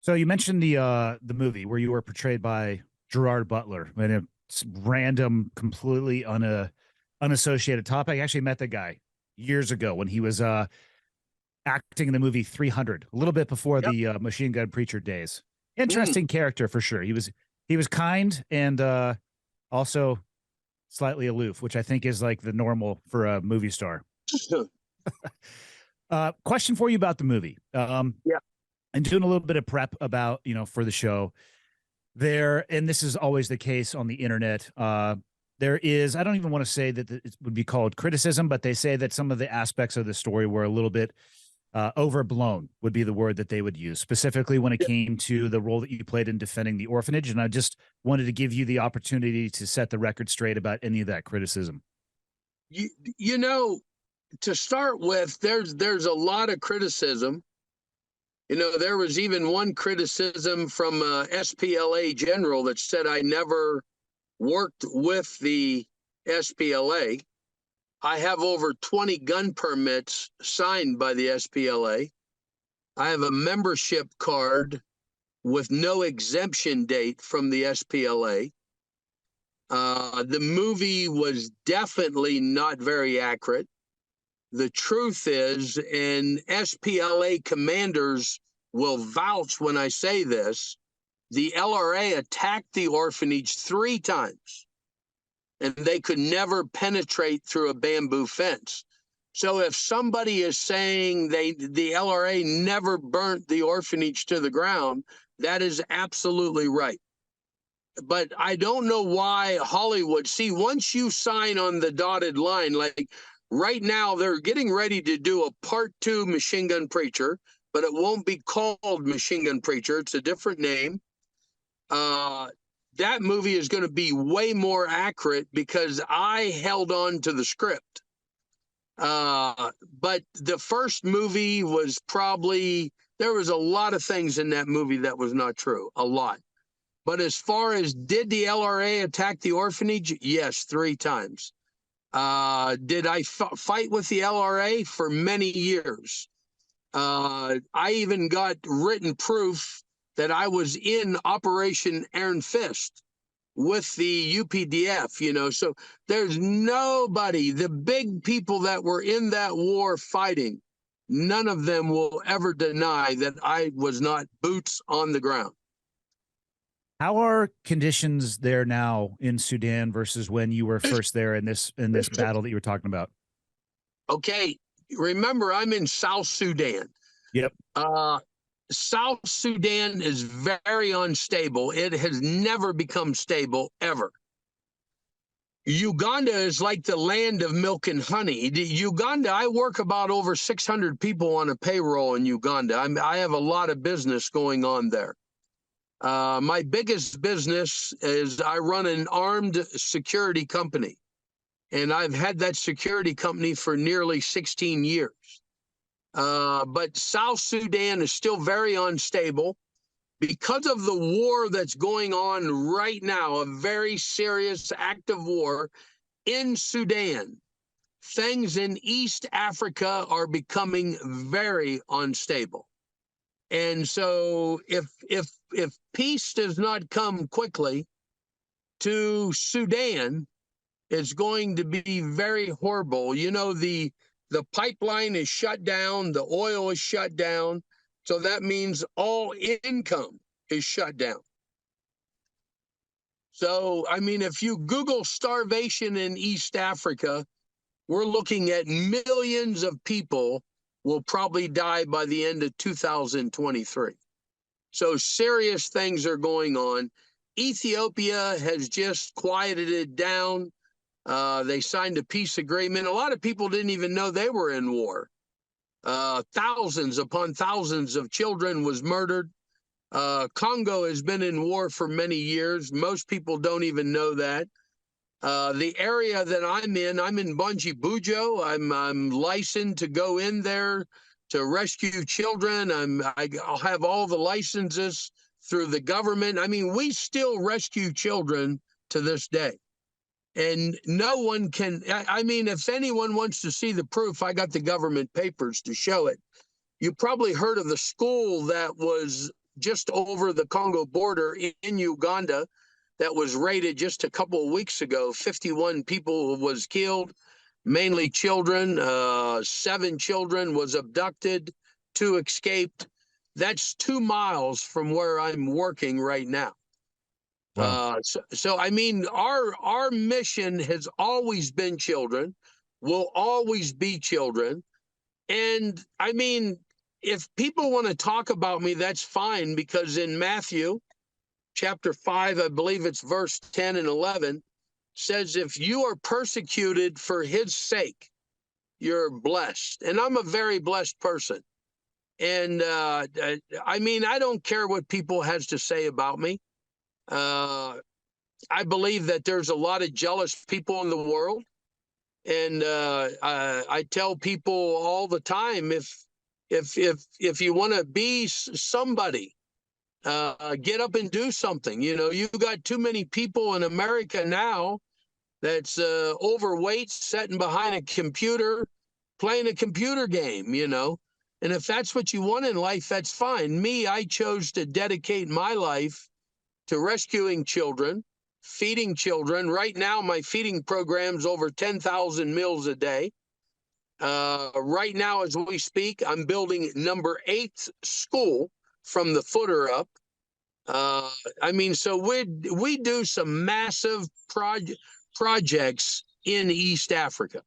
So you mentioned the movie where you were portrayed by Gerard Butler in a random, completely unassociated topic. I actually met the guy years ago when he was acting in the movie 300, a little bit before Yep. the Machine Gun Preacher days. Mm. Interesting character for sure. He was kind and also slightly aloof, which I think is like the normal for a movie star. Question for you about the movie. Yeah. And doing a little bit of prep about, for the show there. And this is always the case on the internet. There is, I don't even want to say that it would be called criticism, but they say that some of the aspects of the story were a little bit overblown would be the word that they would use, specifically when it Yeah. came to the role that you played in defending the orphanage. And I just wanted to give you the opportunity to set the record straight about any of that criticism. You, you know, to start with, there's a lot of criticism. There was even one criticism from SPLA general that said I never worked with the SPLA. I have over 20 gun permits signed by the SPLA. I have a membership card with no exemption date from the SPLA. The movie was definitely not very accurate. The truth is, and SPLA commanders will vouch when I say this, the LRA attacked the orphanage 3 times, and they could never penetrate through a bamboo fence. So if somebody is saying the LRA never burnt the orphanage to the ground, that is absolutely right. But I don't know why Hollywood, see, once you sign on the dotted line, like right now, they're getting ready to do a part 2 Machine Gun Preacher, but it won't be called Machine Gun Preacher. It's a different name. That movie is going to be way more accurate because I held on to the script. But the first movie was probably, there was a lot of things in that movie that was not true, a lot. But as far as did the LRA attack the orphanage? Yes, 3 times. Did I fight with the LRA for many years? I even got written proof that I was in Operation Iron Fist with the UPDF, so there's nobody, the big people that were in that war fighting, none of them will ever deny that I was not boots on the ground. How are conditions there now in Sudan versus when you were first there in this battle that you were talking about? Okay, remember I'm in South Sudan. Yep. South Sudan is very unstable. It has never become stable, ever. Uganda is like the land of milk and honey. Uganda, I work about over 600 people on a payroll in Uganda. I have a lot of business going on there. My biggest business is I run an armed security company, and I've had that security company for nearly 16 years. But South Sudan is still very unstable because of the war that's going on right now, a very serious active war in Sudan. Things in East Africa are becoming very unstable. And so if peace does not come quickly to Sudan, it's going to be very horrible. The pipeline is shut down, the oil is shut down, so that means all income is shut down. So, I mean, if you Google starvation in East Africa, we're looking at millions of people will probably die by the end of 2023. So serious things are going on. Ethiopia has just quieted it down. They signed a peace agreement. A lot of people didn't even know they were in war. Thousands upon thousands of children was murdered. Congo has been in war for many years. Most people don't even know that. The area that I'm in Bunji-Bujo. I'm licensed to go in there to rescue children. I'll have all the licenses through the government. I mean, we still rescue children to this day. And no one can, I mean, if anyone wants to see the proof, I got the government papers to show it. You probably heard of the school that was just over the Congo border in Uganda that was raided just a couple of weeks ago. 51 people was killed, mainly children. 7 children was abducted, 2 escaped. That's 2 miles from where I'm working right now. Wow. So I mean, our mission has always been children, will always be children. And I mean, if people want to talk about me, that's fine, because in Matthew chapter 5, I believe it's verse 10 and 11, says, if you are persecuted for his sake, you're blessed. And I'm a very blessed person. And I mean, I don't care what people has to say about me. I believe that there's a lot of jealous people in the world. And I tell people all the time, if you want to be somebody, get up and do something. You know, you got too many people in America now that's overweight, sitting behind a computer, playing a computer game, you know. And if that's what you want in life, that's fine. Me, I chose to dedicate my life to rescuing children, feeding children. Right now, my feeding program's over 10,000 meals a day. Right now, as we speak, I'm building number 8 school from the footer up. I mean, so we do some massive projects in East Africa.